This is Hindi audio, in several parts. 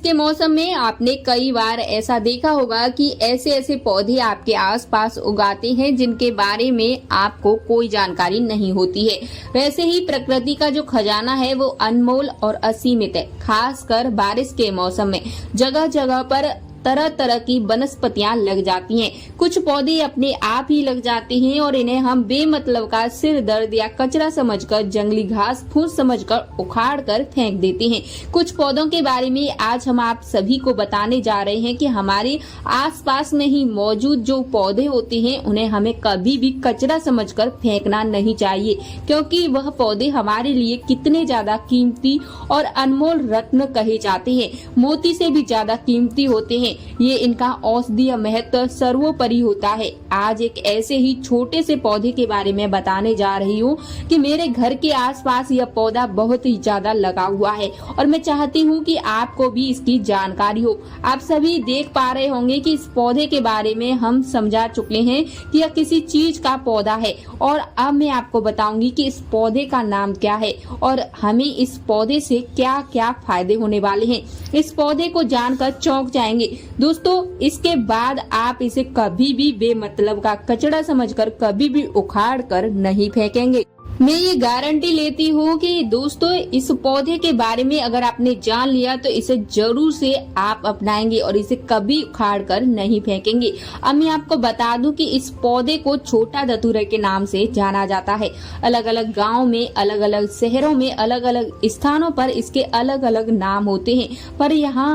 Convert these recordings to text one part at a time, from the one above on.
बारिश के मौसम में आपने कई बार ऐसा देखा होगा कि ऐसे ऐसे पौधे आपके आसपास उगाते हैं जिनके बारे में आपको कोई जानकारी नहीं होती है। वैसे ही प्रकृति का जो खजाना है वो अनमोल और असीमित है। खासकर बारिश के मौसम में जगह जगह पर तरह तरह की वनस्पतियां लग जाती हैं। कुछ पौधे अपने आप ही लग जाते हैं और इन्हें हम बेमतलब का सिर दर्द या कचरा समझकर, जंगली घास फूस समझकर उखाड़ कर फेंक देते हैं। कुछ पौधों के बारे में आज हम आप सभी को बताने जा रहे हैं कि हमारे आसपास में ही मौजूद जो पौधे होते हैं उन्हें हमें कभी भी कचरा समझकर फेंकना नहीं चाहिए, क्योंकि वह पौधे हमारे लिए कितने ज्यादा कीमती और अनमोल रत्न कहे जाते हैं। मोती से भी ज्यादा कीमती होते हैं। ये इनका औषधीय महत्व सर्वोपरि होता है। आज एक ऐसे ही छोटे से पौधे के बारे में बताने जा रही हूँ कि मेरे घर के आसपास यह पौधा बहुत ही ज्यादा लगा हुआ है और मैं चाहती हूँ कि आपको भी इसकी जानकारी हो। आप सभी देख पा रहे होंगे कि इस पौधे के बारे में हम समझा चुके हैं कि यह किसी चीज का पौधा है और अब मैं आपको बताऊंगी कि इस पौधे का नाम क्या है और हमें इस पौधे से क्या क्या फायदे होने वाले हैं। इस पौधे को जानकर चौंक जाएंगे दोस्तों। इसके बाद आप इसे कभी भी बेमतलब का कचरा समझकर कभी भी उखाड़ कर नहीं फेंकेंगे। मैं ये गारंटी लेती हूँ कि दोस्तों इस पौधे के बारे में अगर आपने जान लिया तो इसे जरूर से आप अपनाएंगे और इसे कभी उखाड़ कर नहीं फेंकेंगे। अब मैं आपको बता दूं कि इस पौधे को छोटा धतूरा के नाम से जाना जाता है। अलग अलग गाँव में, अलग अलग शहरों में, अलग अलग स्थानों पर इसके अलग अलग नाम होते हैं, पर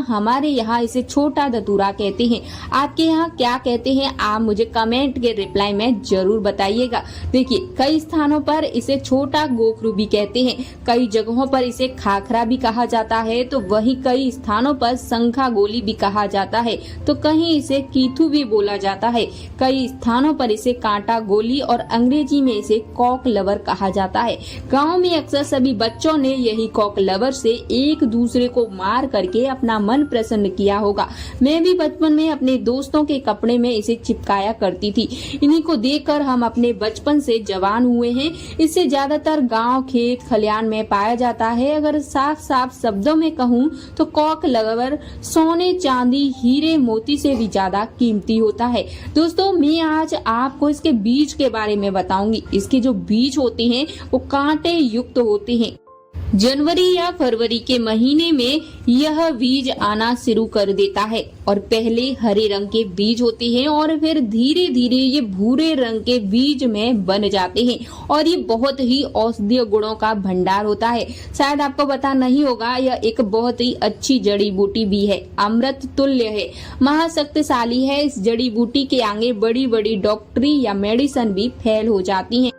हमारे यहाँ इसे छोटा धतूरा कहते हैं। आपके यहाँ क्या कहते हैं आप मुझे कमेंट के रिप्लाई में जरूर बताइएगा। देखिए, कई स्थानों पर इसे छोटा गोखरू भी कहते हैं, कई जगहों पर इसे खाखरा भी कहा जाता है, तो वहीं कई स्थानों पर शंखा गोली भी कहा जाता है, तो कहीं इसे कीथू भी बोला जाता है। कई स्थानों पर इसे कांटा गोली और अंग्रेजी में इसे कॉक लवर कहा जाता है। गाँव में अक्सर सभी बच्चों ने यही कॉक लवर से एक दूसरे को मार करके अपना मन प्रसन्न किया होगा। मैं भी बचपन में अपने दोस्तों के कपड़े में इसे चिपकाया करती थी। इन्हीं को देखकर हम अपने बचपन से जवान हुए हैं। इसे ज्यादातर गांव, खेत, खलियान में पाया जाता है। अगर साफ साफ शब्दों में कहूँ तो कॉक लवर सोने, चांदी, हीरे, मोती से भी ज्यादा कीमती होता है। दोस्तों, मैं आज आपको इसके बीज के बारे में बताऊंगी। इसके जो बीज होते हैं वो कांटे युक्त होते हैं। जनवरी या फरवरी के महीने में यह बीज आना शुरू कर देता है और पहले हरे रंग के बीज होते हैं और फिर धीरे धीरे ये भूरे रंग के बीज में बन जाते हैं और ये बहुत ही औषधीय गुणों का भंडार होता है। शायद आपको पता नहीं होगा, यह एक बहुत ही अच्छी जड़ी बूटी भी है, अमृत तुल्य है, महाशक्तिशाली है। इस जड़ी बूटी के आगे बड़ी बड़ी डॉक्टरी या मेडिसिन भी फैल हो जाती हैं।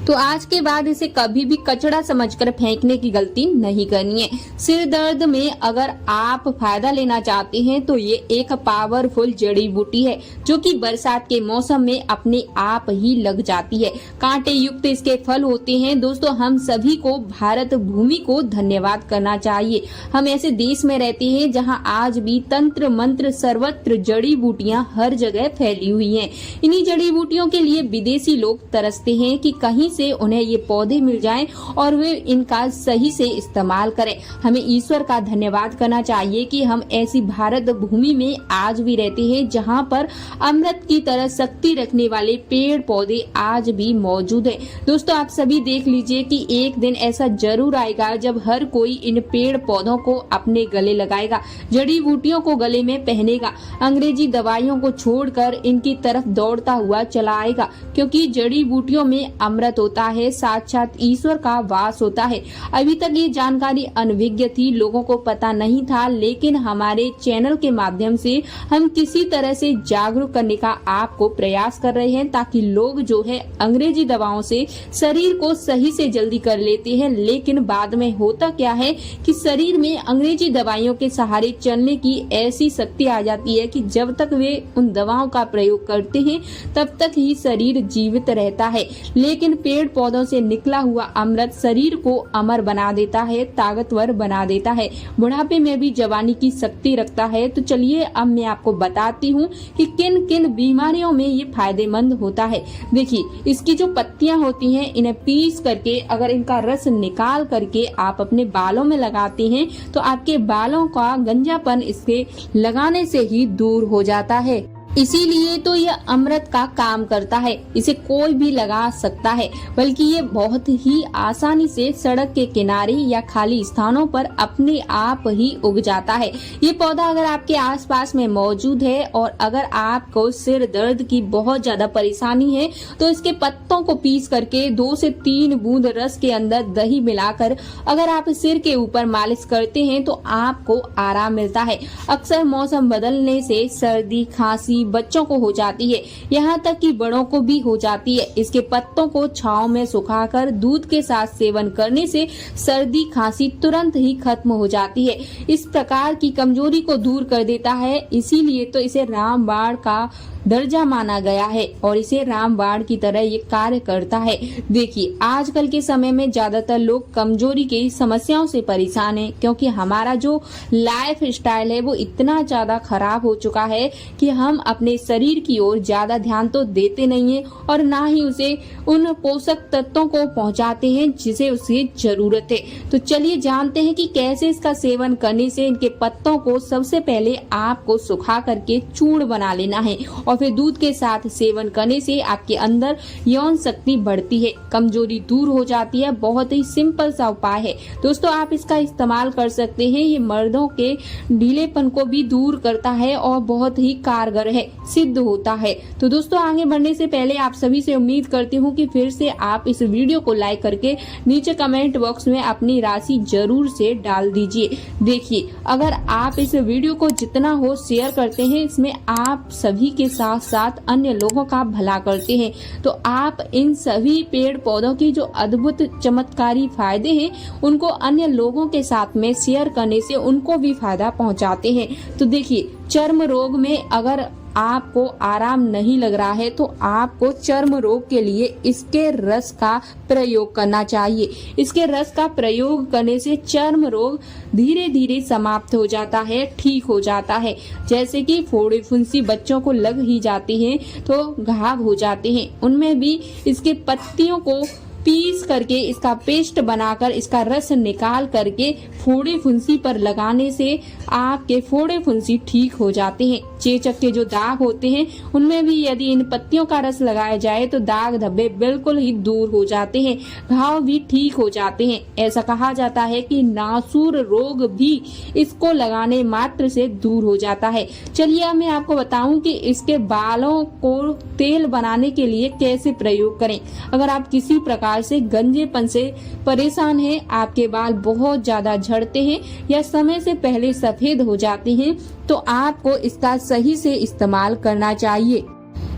तो आज के बाद इसे कभी भी कचरा समझकर फेंकने की गलती नहीं करनी है। सिर दर्द में अगर आप फायदा लेना चाहते हैं तो ये एक पावरफुल जड़ी बूटी है जो कि बरसात के मौसम में अपने आप ही लग जाती है। कांटे युक्त इसके फल होते हैं। दोस्तों, हम सभी को, भारत भूमि को धन्यवाद करना चाहिए। हम ऐसे देश में रहते हैं जहाँ आज भी तंत्र मंत्र सर्वत्र जड़ी बूटियाँ हर जगह फैली हुई है। इन्हीं जड़ी बूटियों के लिए विदेशी लोग तरसते हैं कि कहीं से उन्हें ये पौधे मिल जाएं और वे इनका सही से इस्तेमाल करें। हमें ईश्वर का धन्यवाद करना चाहिए कि हम ऐसी भारत भूमि में आज भी रहते हैं जहां पर अमृत की तरह शक्ति रखने वाले पेड़ पौधे आज भी मौजूद हैं। दोस्तों, आप सभी देख लीजिए कि एक दिन ऐसा जरूर आएगा जब हर कोई इन पेड़ पौधों को अपने गले लगाएगा, जड़ी बूटियों को गले में पहनेगा, अंग्रेजी दवाइयों को छोड़कर इनकी तरफ दौड़ता हुआ चला आएगा, क्योंकि जड़ी बूटियों में अमृत होता है, साक्षात ईश्वर का वास होता है। अभी तक ये जानकारी अनभिज्ञ थी, लोगों को पता नहीं था, लेकिन हमारे चैनल के माध्यम से हम किसी तरह से जागरूक करने का आपको प्रयास कर रहे हैं, ताकि लोग जो है अंग्रेजी दवाओं से शरीर को सही से जल्दी कर लेते हैं, लेकिन बाद में होता क्या है कि शरीर में अंग्रेजी दवाइयों के सहारे चलने की ऐसी शक्ति आ जाती है कि जब तक वे उन दवाओं का प्रयोग करते हैं तब तक ही शरीर जीवित रहता है, लेकिन पेड़ पौधों से निकला हुआ अमृत शरीर को अमर बना देता है, ताकतवर बना देता है, बुढ़ापे में भी जवानी की शक्ति रखता है। तो चलिए अब मैं आपको बताती हूँ कि किन किन बीमारियों में ये फायदेमंद होता है। देखिए, इसकी जो पत्तियां होती हैं इन्हें पीस करके अगर इनका रस निकाल करके आप अपने बालों में लगाते हैं तो आपके बालों का गंजापन इसके लगाने से ही दूर हो जाता है। इसीलिए तो यह अमृत का काम करता है, इसे कोई भी लगा सकता है, बल्कि ये बहुत ही आसानी से सड़क के किनारे या खाली स्थानों पर अपने आप ही उग जाता है। ये पौधा अगर आपके आसपास में मौजूद है और अगर आपको सिर दर्द की बहुत ज्यादा परेशानी है तो इसके पत्तों को पीस करके 2 से 3 बूंद रस के अंदर दही मिलाकर अगर आप सिर के ऊपर मालिश करते हैं तो आपको आराम मिलता है। अक्सर मौसम बदलने से सर्दी, खांसी बच्चों को हो जाती है, यहाँ तक कि बड़ों को भी हो जाती है। इसके पत्तों को छांव में सुखाकर दूध के साथ सेवन करने से सर्दी खांसी तुरंत ही खत्म हो जाती है। इस प्रकार की कमजोरी को दूर कर देता है, इसीलिए तो इसे रामबाण का दर्जा माना गया है और इसे रामबाण की तरह ये कार्य करता है। देखिए, आजकल के समय में ज्यादातर लोग कमजोरी की समस्याओं से परेशान हैं, क्योंकि हमारा जो लाइफ स्टाइल है वो इतना ज्यादा खराब हो चुका है कि हम अपने शरीर की ओर ज्यादा ध्यान तो देते नहीं है और ना ही उसे उन पोषक तत्वों को पहुंचाते हैं जिसे उसे जरूरत है। तो चलिए जानते हैं कि कैसे इसका सेवन करने से इनके पत्तों को सबसे पहले आपको सुखा करके चूर्ण बना लेना है और फिर दूध के साथ सेवन करने से आपके अंदर यौन शक्ति बढ़ती है, कमजोरी दूर हो जाती है। बहुत ही सिंपल सा उपाय है दोस्तों, आप इसका इस्तेमाल कर सकते हैं। ये मर्दों के ढीलेपन को भी दूर करता है और बहुत ही कारगर है, सिद्ध होता है। तो दोस्तों, आगे बढ़ने से पहले आप सभी से उम्मीद करती हूँ कि फिर से आप इस वीडियो को लाइक करके नीचे कमेंट बॉक्स में अपनी राशि जरूर से डाल दीजिए। देखिए, अगर आप इस वीडियो को जितना हो शेयर करते हैं, इसमें आप सभी के साथ साथ अन्य लोगों का भला करते हैं। तो आप इन सभी पेड़ पौधों की जो अद्भुत चमत्कारी फायदे हैं उनको अन्य लोगों के साथ में शेयर करने से उनको भी फायदा पहुंचाते हैं। तो देखिए, चर्म रोग में अगर आपको आराम नहीं लग रहा है तो आपको चर्म रोग के लिए इसके रस का प्रयोग करना चाहिए। इसके रस का प्रयोग करने से चर्म रोग धीरे धीरे समाप्त हो जाता है, ठीक हो जाता है। जैसे कि फोड़े फुंसी बच्चों को लग ही जाती हैं तो घाव हो जाते हैं, उनमें भी इसके पत्तियों को पीस करके इसका पेस्ट बनाकर इसका रस निकाल करके फोड़े फुंसी पर लगाने से आपके फोड़े फुंसी ठीक हो जाते हैं। चेचक के जो दाग होते हैं उनमें भी यदि इन पत्तियों का रस लगाया जाए तो दाग धब्बे बिल्कुल ही दूर हो जाते हैं, घाव भी ठीक हो जाते हैं। ऐसा कहा जाता है कि नासूर रोग भी इसको लगाने मात्र से दूर हो जाता है। चलिए अब मैं आपको बताऊं कि इसके बालों को तेल बनाने के लिए कैसे प्रयोग करें। अगर आप किसी प्रकार से गंजेपन से परेशान हैं, आपके बाल बहुत ज्यादा झड़ते हैं या समय से पहले सफेद हो जाते हैं, तो आपको इसका सही से इस्तेमाल करना चाहिए।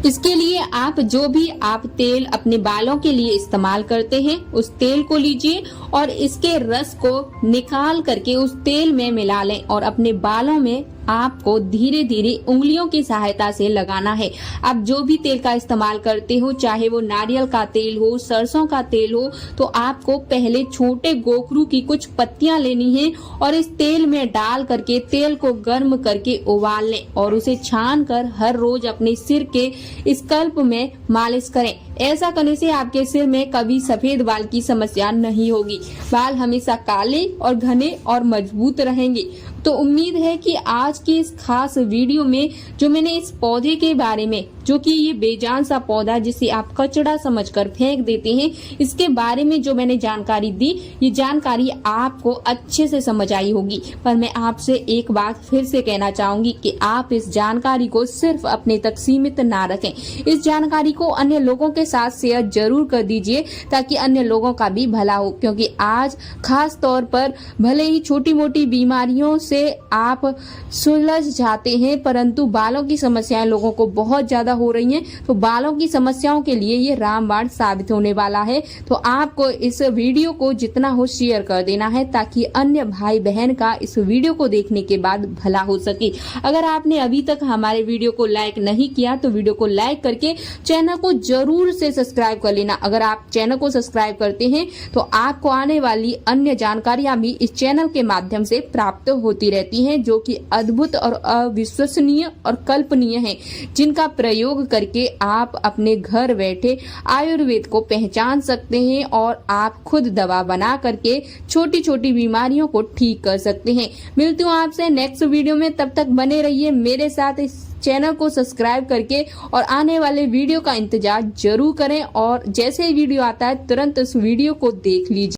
इसके लिए आप जो भी आप तेल अपने बालों के लिए इस्तेमाल करते हैं उस तेल को लीजिए और इसके रस को निकाल करके उस तेल में मिला लें और अपने बालों में आपको धीरे धीरे उंगलियों की सहायता से लगाना है। आप जो भी तेल का इस्तेमाल करते हो, चाहे वो नारियल का तेल हो, सरसों का तेल हो, तो आपको पहले छोटे गोखरू की कुछ पत्तियां लेनी है और इस तेल में डाल करके तेल को गर्म करके उबाल लें और उसे छान कर हर रोज अपने सिर के स्कल्प में मालिश करें। ऐसा करने से आपके सिर में कभी सफेद बाल की समस्या नहीं होगी, बाल हमेशा काले और घने और मजबूत रहेंगे। तो उम्मीद है कि आज की इस खास वीडियो में जो मैंने इस पौधे के बारे में, जो कि ये बेजान सा पौधा जिसे आप कचड़ा समझकर फेंक देते हैं, इसके बारे में जो मैंने जानकारी दी, ये जानकारी आपको अच्छे से समझ आई होगी। पर मैं आपसे एक बात फिर से कहना चाहूंगी कि आप इस जानकारी को सिर्फ अपने तक सीमित ना रखें। इस जानकारी को अन्य लोगों के साथ शेयर जरूर कर दीजिए ताकि अन्य लोगों का भी भला हो, क्योंकि आज खास तौर पर भले ही छोटी मोटी बीमारियों से से आप सुलझ जाते हैं, परंतु बालों की समस्याएं लोगों को बहुत ज्यादा हो रही हैं, तो बालों की समस्याओं के लिए ये रामबाण साबित होने वाला है। तो आपको इस वीडियो को जितना हो शेयर कर देना है ताकि अन्य भाई बहन का इस वीडियो को देखने के बाद भला हो सके। अगर आपने अभी तक हमारे वीडियो को लाइक नहीं किया तो वीडियो को लाइक करके चैनल को जरूर से सब्सक्राइब कर लेना। अगर आप चैनल को सब्सक्राइब करते हैं तो आपको आने वाली अन्य जानकारियां भी इस चैनल के माध्यम से प्राप्त होती रहती हैं, जो कि अद्भुत और अविश्वसनीय और कल्पनीय है, जिनका प्रयोग करके आप अपने घर बैठे आयुर्वेद को पहचान सकते हैं और आप खुद दवा बना करके छोटी छोटी बीमारियों को ठीक कर सकते हैं। मिलती हूँ आपसे नेक्स्ट वीडियो में, तब तक बने रहिए मेरे साथ। इस चैनल को सब्सक्राइब करके और आने वाले वीडियो का इंतजार जरूर करें, और जैसे ही वीडियो आता है तुरंत उस वीडियो को देख लीजिए।